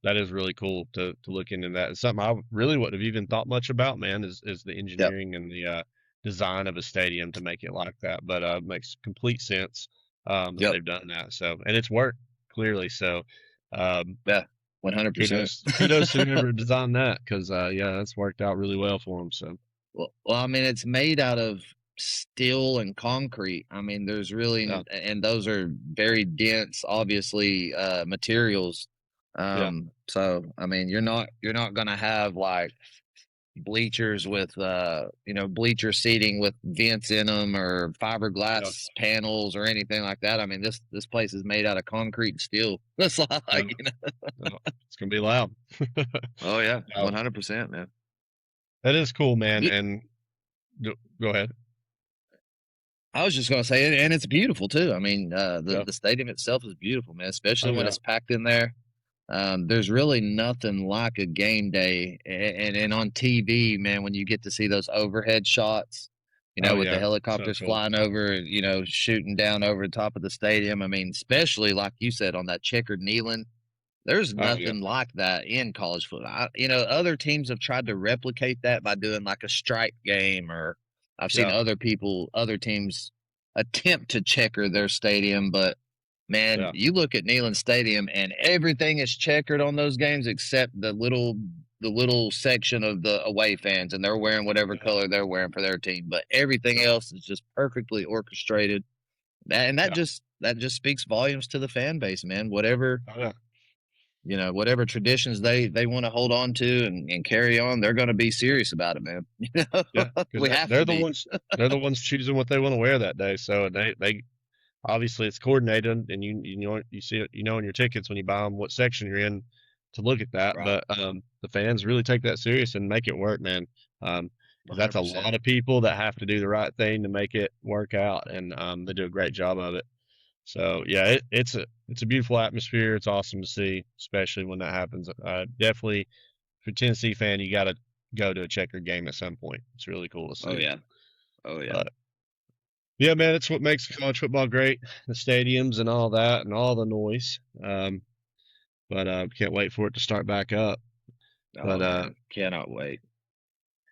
[SPEAKER 1] that is really cool to look into that. It's something I really wouldn't have even thought much about, man, is the
[SPEAKER 2] Yep.
[SPEAKER 1] engineering and the design of a stadium to make it like that. But it makes complete sense that
[SPEAKER 2] Yep.
[SPEAKER 1] they've done that. So, and it's worked clearly. So, um,
[SPEAKER 2] Yeah. 100%.
[SPEAKER 1] kudos to whoever designed that because yeah, that's worked out really well for them. So
[SPEAKER 2] Well, I mean, it's made out of steel and concrete. I mean, there's
[SPEAKER 1] yeah,
[SPEAKER 2] really, and those are very dense, obviously, materials.
[SPEAKER 1] yeah,
[SPEAKER 2] So I mean, you're not gonna have like bleachers with, bleacher seating with vents in them or
[SPEAKER 1] yeah,
[SPEAKER 2] fiberglass panels or anything like that. I mean, this place is made out of concrete and steel. That's
[SPEAKER 1] yeah,
[SPEAKER 2] like,
[SPEAKER 1] yeah. It's gonna be loud.
[SPEAKER 2] Oh yeah,
[SPEAKER 1] Uh,
[SPEAKER 2] 100%, man.
[SPEAKER 1] that is cool, man.
[SPEAKER 2] You,
[SPEAKER 1] And go ahead.
[SPEAKER 2] I was just gonna say it, and it's beautiful too. I mean,
[SPEAKER 1] Yeah.
[SPEAKER 2] the stadium itself is beautiful, man. Especially
[SPEAKER 1] Oh
[SPEAKER 2] when
[SPEAKER 1] yeah.
[SPEAKER 2] it's packed in there. There's really nothing like a game day, and on TV, man, when you get to see those overhead shots,
[SPEAKER 1] Oh
[SPEAKER 2] with the
[SPEAKER 1] yeah. So
[SPEAKER 2] helicopters
[SPEAKER 1] cool.
[SPEAKER 2] flying over, shooting down over the top of the stadium. I mean, especially like you said on that checkered kneeling. There's
[SPEAKER 1] Oh yeah.
[SPEAKER 2] nothing like that in college football. Other teams have tried to replicate that by doing like a stripe game, or I've seen
[SPEAKER 1] Yeah.
[SPEAKER 2] other teams attempt to checker their stadium. But man,
[SPEAKER 1] Yeah.
[SPEAKER 2] you look at Neyland Stadium and everything is checkered on those games except the little section of the away fans, and they're wearing whatever
[SPEAKER 1] Yeah.
[SPEAKER 2] color they're wearing for their team. But everything
[SPEAKER 1] Yeah.
[SPEAKER 2] else is just perfectly orchestrated, and that
[SPEAKER 1] Yeah.
[SPEAKER 2] just that just speaks volumes to the fan base, man. Whatever,
[SPEAKER 1] Oh yeah,
[SPEAKER 2] whatever traditions they want to hold on to and carry on, they're going to be serious about it, man.
[SPEAKER 1] yeah, because
[SPEAKER 2] We have to
[SPEAKER 1] they're the
[SPEAKER 2] be.
[SPEAKER 1] ones choosing what they want to wear that day. So they obviously it's coordinated, and you know you see it, you know in your tickets when you buy them what section you're in to look at that.
[SPEAKER 2] Right.
[SPEAKER 1] But the fans really take that serious and make it work, man. Because that's a
[SPEAKER 2] 100%.
[SPEAKER 1] lot of people that have to do the right thing to make it work out, and they do a great job of it. So yeah, it's a beautiful atmosphere. It's awesome to see, especially when that happens. Definitely, if you're a Tennessee fan, you got to go to a Checker game at some point. It's really cool to
[SPEAKER 2] Oh
[SPEAKER 1] see.
[SPEAKER 2] yeah. Oh yeah.
[SPEAKER 1] But yeah, man, it's what makes college football great. The stadiums and all that, and all the noise. But can't wait for it to start back up. But
[SPEAKER 2] Oh man, cannot wait.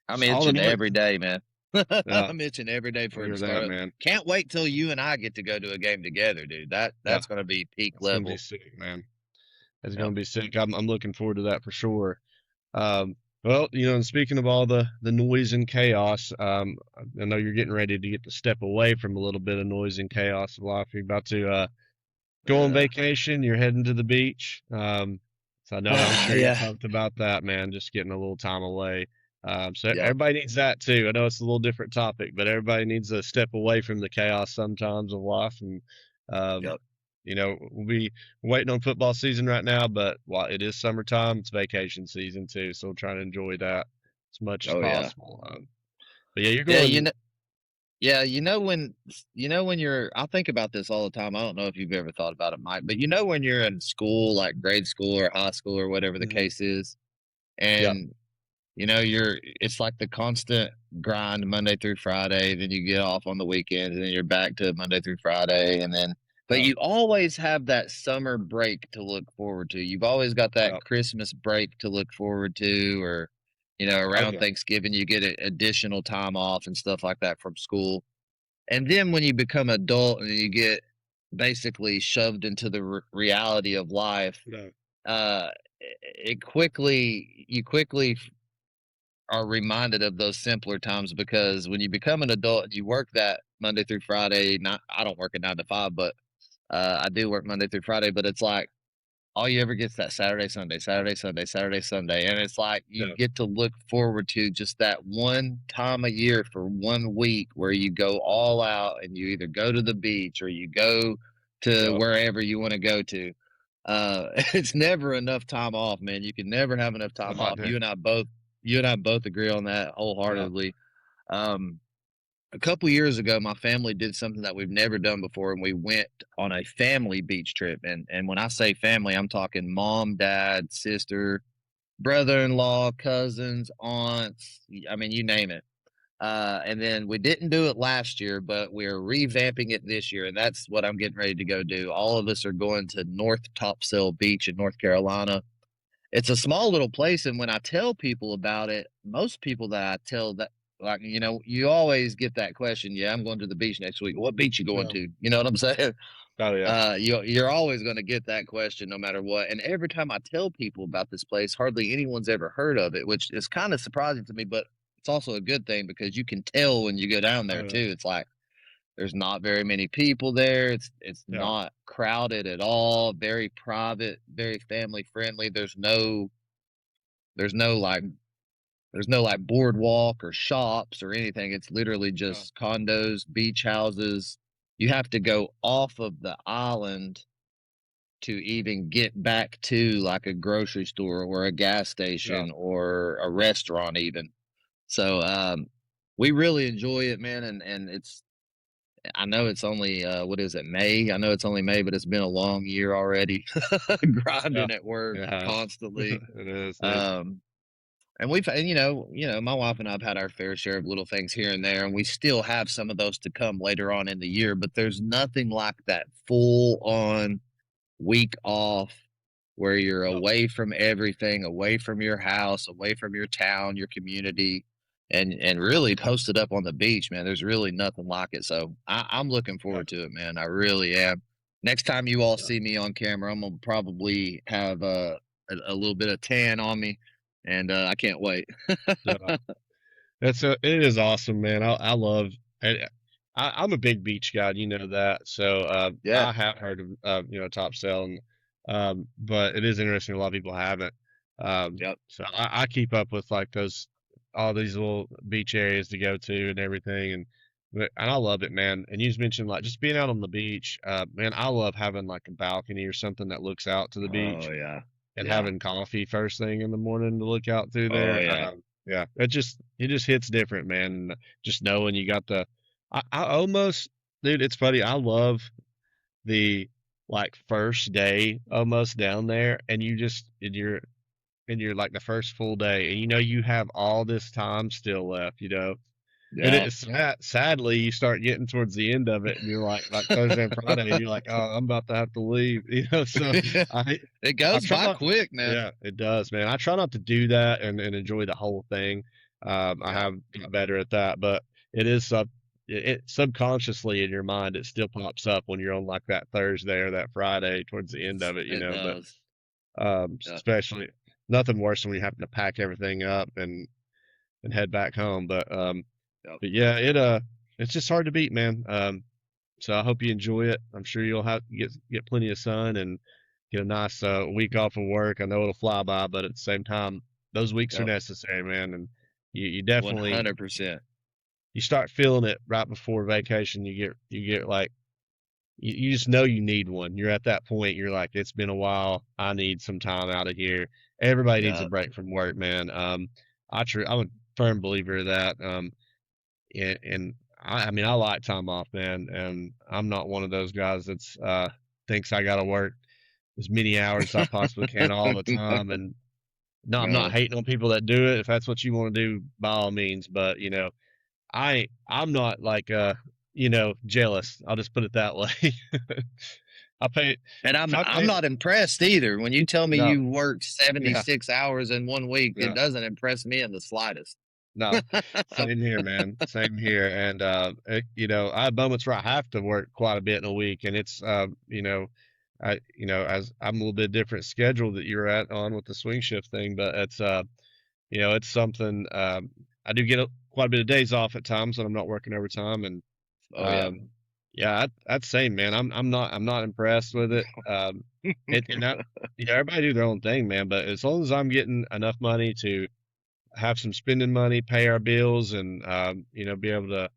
[SPEAKER 2] I'm
[SPEAKER 1] all the
[SPEAKER 2] itching
[SPEAKER 1] noise.
[SPEAKER 2] every day, man.
[SPEAKER 1] Yeah,
[SPEAKER 2] I'm itching every day
[SPEAKER 1] I
[SPEAKER 2] for it to
[SPEAKER 1] hear
[SPEAKER 2] start
[SPEAKER 1] that,
[SPEAKER 2] up.
[SPEAKER 1] man.
[SPEAKER 2] Can't wait till you and I get to go to a game together, dude.
[SPEAKER 1] Yeah,
[SPEAKER 2] That's gonna be peak
[SPEAKER 1] it's gonna be
[SPEAKER 2] level.
[SPEAKER 1] sick, man. It's
[SPEAKER 2] Yep.
[SPEAKER 1] gonna be sick. I'm looking forward to that for sure. Um, well, and speaking of all the noise and chaos, I know you're getting ready to get to step away from a little bit of noise and chaos of life. You're about to go on
[SPEAKER 2] Uh,
[SPEAKER 1] vacation. You're heading to the beach. So I'm sure you
[SPEAKER 2] yeah.
[SPEAKER 1] talked about that, man. Just getting a little time away. So
[SPEAKER 2] Yep.
[SPEAKER 1] everybody needs that too. I know it's a little different topic, but everybody needs a step away from the chaos sometimes of life. And um,
[SPEAKER 2] Yep.
[SPEAKER 1] we'll be waiting on football season right now, but while it is summertime, it's vacation season too. So we'll try to enjoy that as much as
[SPEAKER 2] Oh yeah.
[SPEAKER 1] possible. But yeah, you're
[SPEAKER 2] Yeah,
[SPEAKER 1] going.
[SPEAKER 2] yeah, when you're I think about this all the time. I don't know if you've ever thought about it, Mike, but when you're in school, like grade school or high school or whatever the
[SPEAKER 1] Mhm.
[SPEAKER 2] case is,
[SPEAKER 1] Yeah,
[SPEAKER 2] and it's like the constant grind Monday through Friday, then you get off on the weekends, and then you're back to Monday through Friday, and then but
[SPEAKER 1] yeah,
[SPEAKER 2] you always have that summer break to look forward to. You've always got that
[SPEAKER 1] yeah.
[SPEAKER 2] Christmas break to look forward to, or
[SPEAKER 1] Oh
[SPEAKER 2] around
[SPEAKER 1] yeah,
[SPEAKER 2] Thanksgiving you get additional time off and stuff like that from school. And then when you become adult and you get basically shoved into the reality of life,
[SPEAKER 1] yeah,
[SPEAKER 2] uh, it quickly you quickly are reminded of those simpler times because when you become an adult and you work that Monday through Friday, not I don't work a 9 to 5, but I do work Monday through Friday, but it's like all you ever get's that Saturday, Sunday, Saturday, Sunday, Saturday, Sunday. And it's like you
[SPEAKER 1] yeah,
[SPEAKER 2] get to look forward to just that one time a year for 1 week where you go all out and you either go to the beach or you go to
[SPEAKER 1] yeah.
[SPEAKER 2] wherever you want to go to. It's never enough time off, man. You can never have enough time
[SPEAKER 1] Oh,
[SPEAKER 2] off.
[SPEAKER 1] dude.
[SPEAKER 2] You and I both agree on that
[SPEAKER 1] Yeah,
[SPEAKER 2] wholeheartedly. Um, a couple years ago, my family did something that we've never done before, and we went on a family beach trip. And when I say family, I'm talking mom, dad, sister, brother-in-law, cousins, aunts. I mean, you name it. And then we didn't do it last year, but we're revamping it this year, and that's what I'm getting ready to go do. All of us are going to North Topsail Beach in North Carolina. It's a small little place, and when I tell people about it, most people that I tell that like, you always get that question, "Yeah, I'm going to the beach next week. What beach you going
[SPEAKER 1] yeah.
[SPEAKER 2] to?" You know what I'm saying?
[SPEAKER 1] Oh yeah,
[SPEAKER 2] You're always gonna get that question no matter what, and every time I tell people about this place, hardly anyone's ever heard of it, which is kinda surprising to me, but it's also a good thing because you can tell when you go down
[SPEAKER 1] oh
[SPEAKER 2] there
[SPEAKER 1] yeah,
[SPEAKER 2] too. It's like there's not very many people there. It's
[SPEAKER 1] yeah.
[SPEAKER 2] not crowded at all, very private, very family friendly. There's no like there's no like boardwalk or shops or anything. It's literally
[SPEAKER 1] Yeah.
[SPEAKER 2] just condos, beach houses. You have to go off of the island to even get back to like a grocery store or a gas
[SPEAKER 1] Yeah,
[SPEAKER 2] station or a restaurant even. So we really enjoy it, man, and it's I know it's only what is it, May? I know it's only May, but it's been a long year already.
[SPEAKER 1] yeah,
[SPEAKER 2] Grinding at work
[SPEAKER 1] it has.
[SPEAKER 2] constantly.
[SPEAKER 1] It is, dude.
[SPEAKER 2] Um and we've and my wife and I've had our fair share of little things here and there, and we still have some of those to come later on in the year, but there's nothing like that full on week off where you're
[SPEAKER 1] Yeah,
[SPEAKER 2] away from everything, away from your house, away from your town, your community, and really posted up on the beach, man. There's really nothing like it. So I'm looking
[SPEAKER 1] yeah,
[SPEAKER 2] forward to it, man. I really am. Next time you all
[SPEAKER 1] yeah,
[SPEAKER 2] see me on camera, I'm gonna probably have a little bit of tan on me, and I can't wait.
[SPEAKER 1] yeah. It is awesome, man. I love. I, I'm a big beach guy, you know that. So
[SPEAKER 2] Yeah.
[SPEAKER 1] I have heard of Top Sail, and but it is interesting. A lot of people haven't.
[SPEAKER 2] Yep.
[SPEAKER 1] So I keep up with like those all these little beach areas to go to and everything, and I love it, man. And you just mentioned like just being out on the beach. Man, I love having like a balcony or something that looks out to the
[SPEAKER 2] Oh
[SPEAKER 1] beach
[SPEAKER 2] yeah.
[SPEAKER 1] and
[SPEAKER 2] Yeah.
[SPEAKER 1] having coffee first thing in the morning to look out through
[SPEAKER 2] Oh
[SPEAKER 1] there.
[SPEAKER 2] yeah.
[SPEAKER 1] Yeah, it just hits different, man. Just knowing you got I almost, dude, it's funny. I love the like first day almost down there, and you just in your like the first full day, and you have all this time still left, and
[SPEAKER 2] Yeah.
[SPEAKER 1] it's sadly, you start getting towards the end of it, and you're like Thursday and Friday, and you're like, oh, I'm about to have to leave, So I
[SPEAKER 2] It
[SPEAKER 1] I
[SPEAKER 2] goes
[SPEAKER 1] try
[SPEAKER 2] by
[SPEAKER 1] not to.
[SPEAKER 2] quick, man.
[SPEAKER 1] Yeah, it does, man. I try not to do that and enjoy the whole thing. I
[SPEAKER 2] Yeah.
[SPEAKER 1] have got better at that, but it is it subconsciously in your mind, it still pops up when you're on like that Thursday or that Friday towards the end of it,
[SPEAKER 2] It
[SPEAKER 1] But
[SPEAKER 2] does. Yeah.
[SPEAKER 1] especially nothing worse than when you have to pack everything up and head back home.
[SPEAKER 2] Yep.
[SPEAKER 1] But yeah, it's just hard to beat, man. So I hope you enjoy it. I'm sure you'll have get plenty of sun and get a nice week off of work. I know it'll fly by, but at the same time, those weeks are
[SPEAKER 2] Yep.
[SPEAKER 1] necessary, man. And you definitely
[SPEAKER 2] 100%.
[SPEAKER 1] you start feeling it right before vacation. You get like you just know you need one. You're at that point. You're like, it's been a while. I need some time out of here. Everybody needs a
[SPEAKER 2] Yeah.
[SPEAKER 1] break from work, man. I'm a firm believer of that. And I mean, I like time off, man, and I'm not one of those guys that's thinks I gotta work as many hours as I possibly can all the time. And no, I'm not
[SPEAKER 2] No.
[SPEAKER 1] hating on people that do it. If that's what you want to do, by all means. But I'm not like jealous. I'll just put it that way. I pay
[SPEAKER 2] And
[SPEAKER 1] if I
[SPEAKER 2] I'm
[SPEAKER 1] pay
[SPEAKER 2] not impressed either. When you tell me
[SPEAKER 1] no,
[SPEAKER 2] you worked
[SPEAKER 1] yeah,
[SPEAKER 2] 76 hours in one week, it
[SPEAKER 1] yeah.
[SPEAKER 2] doesn't impress me in the slightest.
[SPEAKER 1] No, same here, man. Same here. And I have moments where I have to work quite a bit in a week, and it's as I'm a little bit different schedule that you're at on with the swing shift thing, but it's something I do get quite a bit of days off at times when I'm not working overtime, and
[SPEAKER 2] Oh yeah.
[SPEAKER 1] um, yeah, that's same, man. I'm not impressed with it. And that everybody do their own thing, man. But as long as I'm getting enough money to have some spending money, pay our bills, and be able to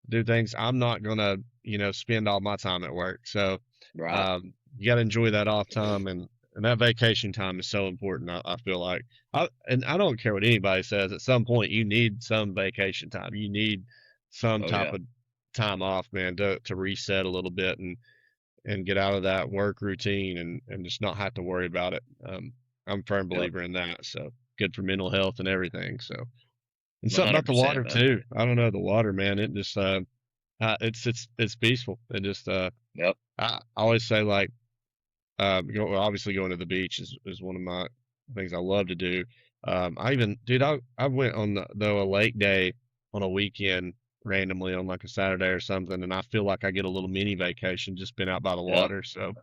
[SPEAKER 1] do things. I'm not gonna spend all my time at work. So
[SPEAKER 2] Right.
[SPEAKER 1] you got to enjoy that off time, and that vacation time is so important. I feel like I don't care what anybody says. At some point, you need some vacation time. You need some
[SPEAKER 2] Oh
[SPEAKER 1] type
[SPEAKER 2] yeah.
[SPEAKER 1] of time off, man, to reset a little bit and get out of that work routine and just not have to worry about it. I'm a firm
[SPEAKER 2] Yep.
[SPEAKER 1] believer in that. So good for mental health and everything. So and something about the
[SPEAKER 2] 100%,
[SPEAKER 1] water
[SPEAKER 2] man.
[SPEAKER 1] too. I don't know the water, man. It just it's peaceful. It just
[SPEAKER 2] Yep.
[SPEAKER 1] I always say like well, obviously going to the beach is one of my things I love to do. I even dude I went on though a lake day on a weekend randomly on like a Saturday or something, and I feel like I get a little mini vacation just been out by the
[SPEAKER 2] Yep.
[SPEAKER 1] water. So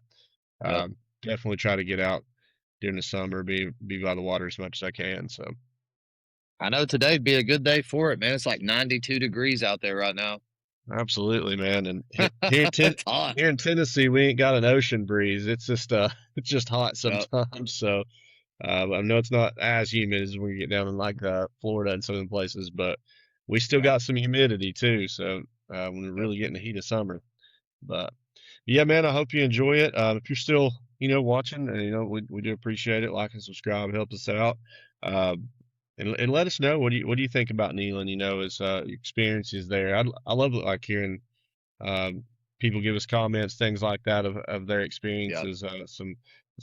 [SPEAKER 2] Yep.
[SPEAKER 1] definitely try to get out during the summer, be by the water as much as I can. So
[SPEAKER 2] I know today'd be a good day for it, man. It's like 92 degrees out there right now.
[SPEAKER 1] absolutely, man. And
[SPEAKER 2] It's hot.
[SPEAKER 1] here in Tennessee, we ain't got an ocean breeze. It's just it's just hot
[SPEAKER 2] Yep.
[SPEAKER 1] sometimes. So I know it's not as humid as when you get down in like Florida and southern places, but we still
[SPEAKER 2] Yep.
[SPEAKER 1] got some humidity too. So when we're
[SPEAKER 2] Yep.
[SPEAKER 1] really getting the heat of summer, but yeah, man, I hope you enjoy it. If you're still watching, and we do appreciate it. Like and subscribe, it helps us out. Um, and let us know what do you think about Neyland? As your experiences there. I love like hearing people give us comments, things like that of their
[SPEAKER 2] Yep.
[SPEAKER 1] experiences, some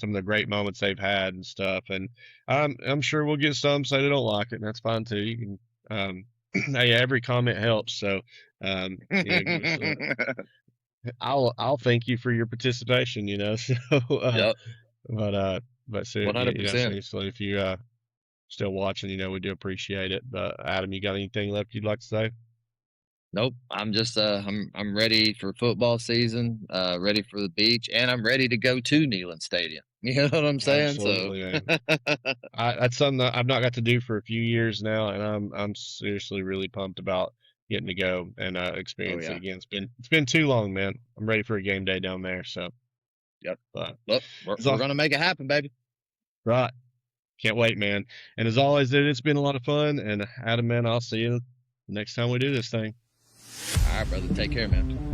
[SPEAKER 1] of the great moments they've had and stuff. And I'm sure we'll get some say they don't like it, and that's fine too. You can hey, every comment helps. So give us I'll thank you for your participation. So
[SPEAKER 2] Yep.
[SPEAKER 1] but uh yeah,
[SPEAKER 2] 100%.
[SPEAKER 1] seriously, if you still watching, we do appreciate it. But Adam, you got anything left you'd like to say?
[SPEAKER 2] Nope. I'm just I'm ready for football season, ready for the beach, and I'm ready to go to Neyland Stadium. You know what I'm saying? So
[SPEAKER 1] Absolutely, man. That's something that I've not got to do for a few years now, and I'm seriously really pumped about. getting to go and
[SPEAKER 2] Oh
[SPEAKER 1] experience it
[SPEAKER 2] yeah.
[SPEAKER 1] again. It's been too long, man. I'm ready for a game day down there. So,
[SPEAKER 2] Yep.
[SPEAKER 1] but
[SPEAKER 2] Look, we're
[SPEAKER 1] it's
[SPEAKER 2] we're
[SPEAKER 1] all
[SPEAKER 2] gonna make it happen, baby.
[SPEAKER 1] right. Can't wait, man. And as always, dude, it's been a lot of fun. And Adam, man, I'll see you next time we do this thing.
[SPEAKER 2] All right, brother. Take care, man.